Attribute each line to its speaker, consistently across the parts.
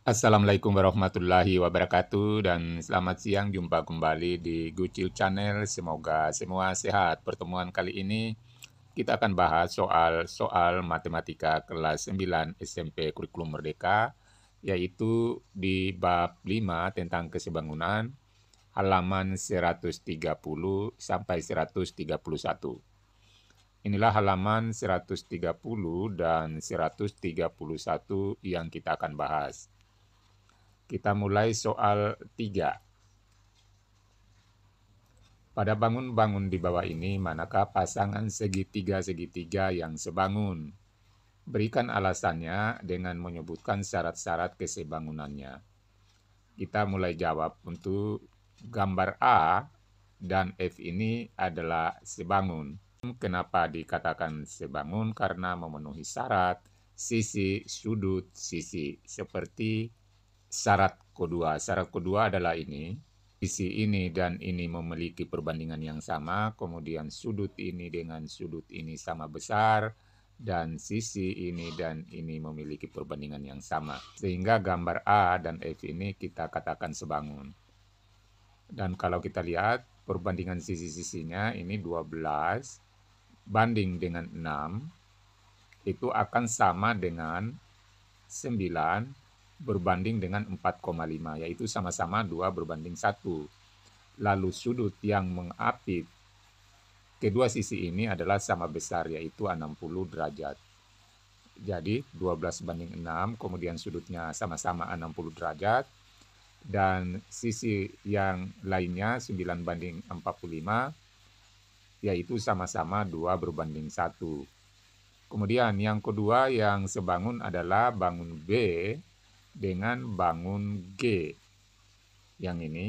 Speaker 1: Assalamualaikum warahmatullahi wabarakatuh dan selamat siang, jumpa kembali di Gucil Channel. Semoga semua sehat. Pertemuan kali ini kita akan bahas soal matematika kelas 9 SMP Kurikulum Merdeka, yaitu di bab 5 tentang kesebangunan, halaman 130 sampai 131. Inilah halaman 130 dan 131 yang kita akan bahas. Kita mulai soal 3. Pada bangun-bangun di bawah ini, manakah pasangan segitiga-segitiga yang sebangun? Berikan alasannya dengan menyebutkan syarat-syarat kesebangunannya. Kita mulai jawab. Untuk gambar A dan F ini adalah sebangun. Kenapa dikatakan sebangun? Karena memenuhi syarat sisi, sudut, sisi. Seperti syarat kedua. Syarat kedua adalah ini. Sisi ini dan ini memiliki perbandingan yang sama, kemudian sudut ini dengan sudut ini sama besar, dan sisi ini dan ini memiliki perbandingan yang sama. Sehingga gambar A dan F ini kita katakan sebangun. Dan kalau kita lihat perbandingan sisi-sisinya ini 12 banding dengan 6, itu akan sama dengan 9 berbanding dengan 4,5, yaitu sama-sama 2 berbanding 1. Lalu sudut yang mengapit kedua sisi ini adalah sama besar, yaitu 60 derajat. Jadi 12 banding 6, kemudian sudutnya sama-sama 60 derajat, dan sisi yang lainnya 9 banding 45, yaitu sama-sama 2 berbanding 1. Kemudian yang kedua yang sebangun adalah bangun B dengan bangun G. Yang ini,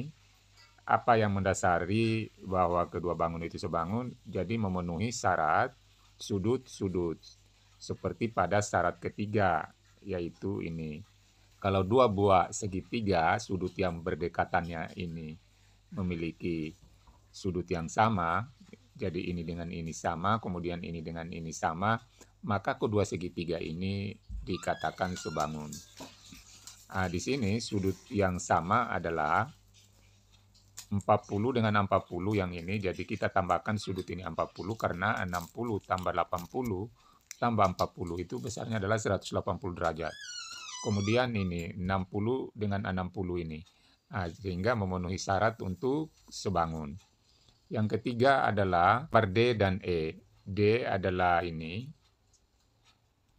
Speaker 1: apa yang mendasari bahwa kedua bangun itu sebangun? Jadi memenuhi syarat sudut-sudut. Seperti pada syarat ketiga, yaitu ini. Kalau dua buah segitiga, sudut yang berdekatannya ini memiliki sudut yang sama, jadi ini dengan ini sama, kemudian ini dengan ini sama, maka kedua segitiga ini dikatakan sebangun. Nah, di sini sudut yang sama adalah 40 dengan 40 yang ini, jadi kita tambahkan sudut ini 40 karena 60 tambah 80 tambah 40 itu besarnya adalah 180 derajat. Kemudian ini 60 dengan 60 ini. Nah, sehingga memenuhi syarat untuk sebangun. Yang ketiga adalah per D dan E. D adalah ini,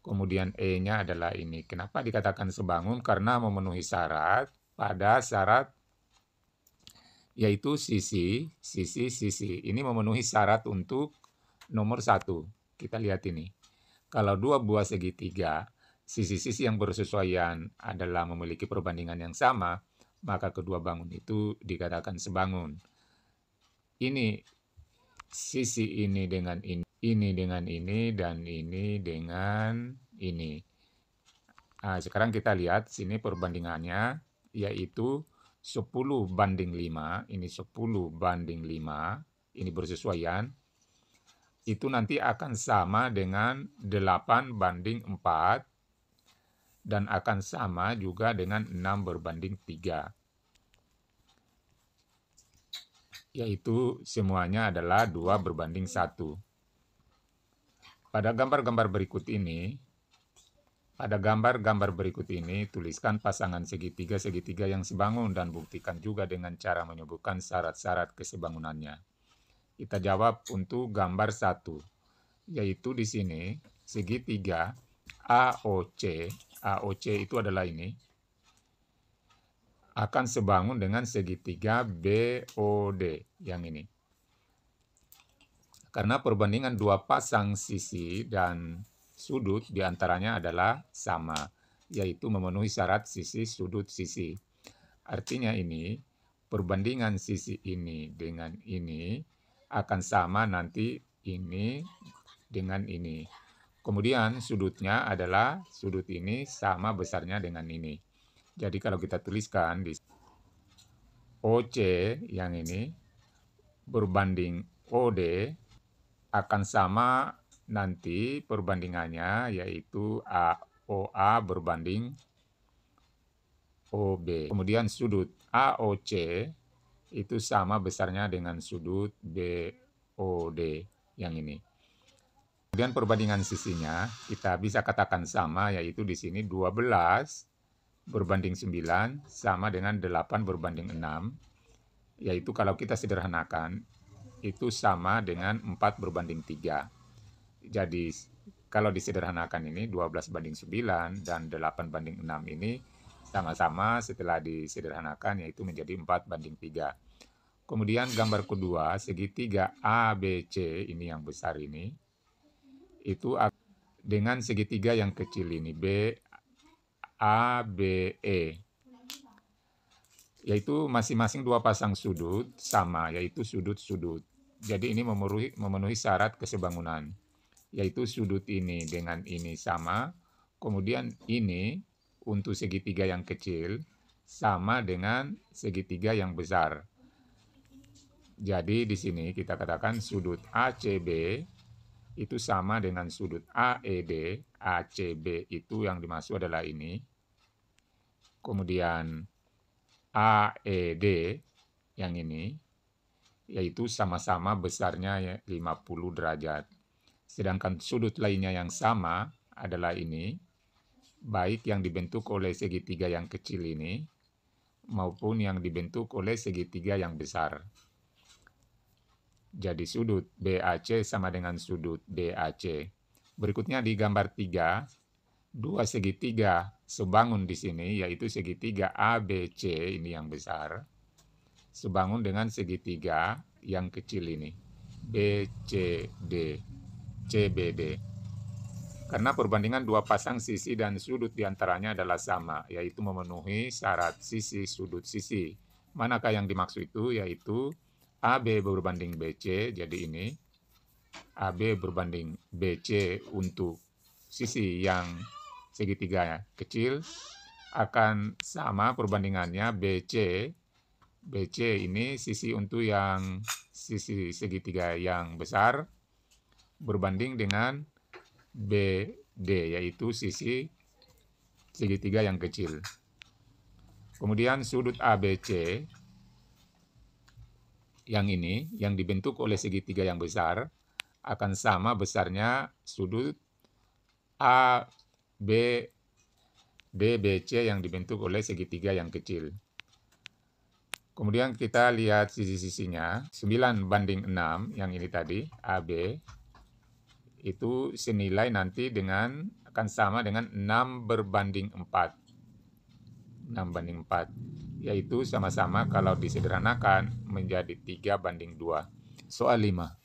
Speaker 1: kemudian E-nya adalah ini. Kenapa dikatakan sebangun? Karena memenuhi syarat pada syarat yaitu sisi, sisi, sisi. Ini memenuhi syarat untuk nomor 1. Kita lihat ini. Kalau dua buah segitiga, sisi-sisi yang bersesuaian adalah memiliki perbandingan yang sama, maka kedua bangun itu dikatakan sebangun. Ini sisi ini dengan ini dengan ini, dan ini dengan ini. Nah, sekarang kita lihat sini perbandingannya, yaitu 10 banding 5, ini 10 banding 5, ini bersesuaian, itu nanti akan sama dengan 8 banding 4, dan akan sama juga dengan 6 berbanding 3. Yaitu semuanya adalah 2 berbanding 1. Pada gambar-gambar berikut ini, tuliskan pasangan segitiga-segitiga yang sebangun dan buktikan juga dengan cara menyebutkan syarat-syarat kesebangunannya. Kita jawab untuk gambar 1, yaitu di sini segitiga AOC. AOC itu adalah ini, akan sebangun dengan segitiga BOD yang ini. Karena perbandingan dua pasang sisi dan sudut diantaranya adalah sama, yaitu memenuhi syarat sisi, sudut, sisi. Artinya ini, perbandingan sisi ini dengan ini akan sama nanti ini dengan ini. Kemudian sudutnya adalah sudut ini sama besarnya dengan ini. Jadi kalau kita tuliskan di OC yang ini berbanding OD akan sama nanti perbandingannya, yaitu OA berbanding BOB. Kemudian sudut AOC itu sama besarnya dengan sudut BOD yang ini. Kemudian perbandingan sisinya kita bisa katakan sama, yaitu di sini 12 berbanding 9 sama dengan 8 berbanding 6, yaitu kalau kita sederhanakan itu sama dengan 4 berbanding 3. Jadi kalau disederhanakan ini 12 banding 9 dan 8 banding 6 ini sama-sama setelah disederhanakan yaitu menjadi 4 banding 3. Kemudian gambar kedua, segitiga ABC ini yang besar ini, itu dengan segitiga yang kecil ini, BABE, yaitu masing-masing dua pasang sudut sama, yaitu sudut-sudut. Jadi ini memenuhi syarat kesebangunan, yaitu sudut ini dengan ini sama, kemudian ini untuk segitiga yang kecil sama dengan segitiga yang besar. Jadi di sini kita katakan sudut ACB itu sama dengan sudut AED. ACB itu yang dimaksud adalah ini. Kemudian AED yang ini, yaitu sama-sama besarnya 50 derajat. Sedangkan sudut lainnya yang sama adalah ini, baik yang dibentuk oleh segitiga yang kecil ini, maupun yang dibentuk oleh segitiga yang besar. Jadi sudut BAC sama dengan sudut DAC. Berikutnya di gambar 3, dua segitiga sebangun di sini, yaitu segitiga ABC ini yang besar, sebangun dengan segitiga yang kecil ini, BCD, CBD. Karena perbandingan dua pasang sisi dan sudut diantaranya adalah sama, yaitu memenuhi syarat sisi, sudut, sisi. Manakah yang dimaksud itu? Yaitu AB berbanding BC, jadi ini AB berbanding BC untuk sisi yang segitiga kecil akan sama perbandingannya BC ini sisi untuk yang sisi segitiga yang besar berbanding dengan BD, yaitu sisi segitiga yang kecil. Kemudian sudut ABC yang ini, yang dibentuk oleh segitiga yang besar, akan sama besarnya sudut ABDBC yang dibentuk oleh segitiga yang kecil. Kemudian kita lihat sisi-sisinya, 9 banding 6 yang ini tadi, AB, itu senilai nanti dengan akan sama dengan 6 berbanding 4. 6 banding 4. Yaitu sama-sama kalau disederhanakan menjadi 3 banding 2. Soal 5.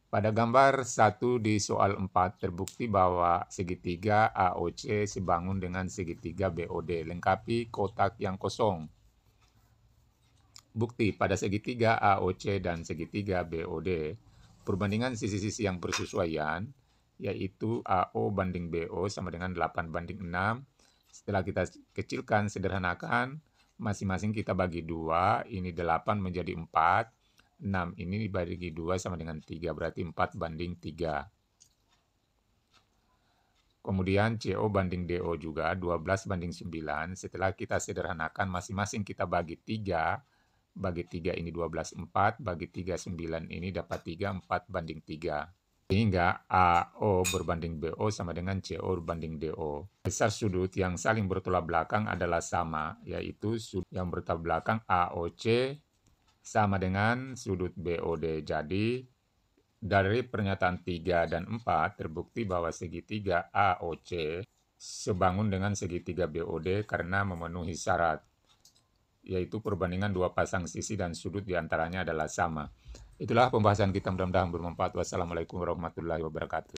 Speaker 1: Pada gambar 1 di soal 4 terbukti bahwa segitiga AOC sebangun dengan segitiga BOD. Lengkapi kotak yang kosong. Bukti pada segitiga AOC dan segitiga BOD, perbandingan sisi-sisi yang bersesuaian, yaitu AO banding BO sama dengan 8 banding 6. Setelah kita kecilkan, sederhanakan, masing-masing kita bagi 2, ini 8 menjadi 4, 6 ini dibagi 2 sama dengan 3, berarti 4 banding 3. Kemudian CO banding DO juga 12 banding 9, setelah kita sederhanakan masing-masing kita bagi 3, bagi 3 ini 12, 4, bagi 3, 9 ini dapat 3, 4 banding 3. Sehingga AO berbanding BO sama dengan CO berbanding DO. Besar sudut yang saling bertolak belakang adalah sama, yaitu sudut yang bertolak belakang AOC sama dengan sudut BOD. Jadi, dari pernyataan 3 dan 4 terbukti bahwa segitiga AOC sebangun dengan segitiga BOD karena memenuhi syarat, yaitu perbandingan dua pasang sisi dan sudut diantaranya adalah sama. Itulah pembahasan kita, mudah-mudahan bermanfaat. Wassalamualaikum warahmatullahi wabarakatuh.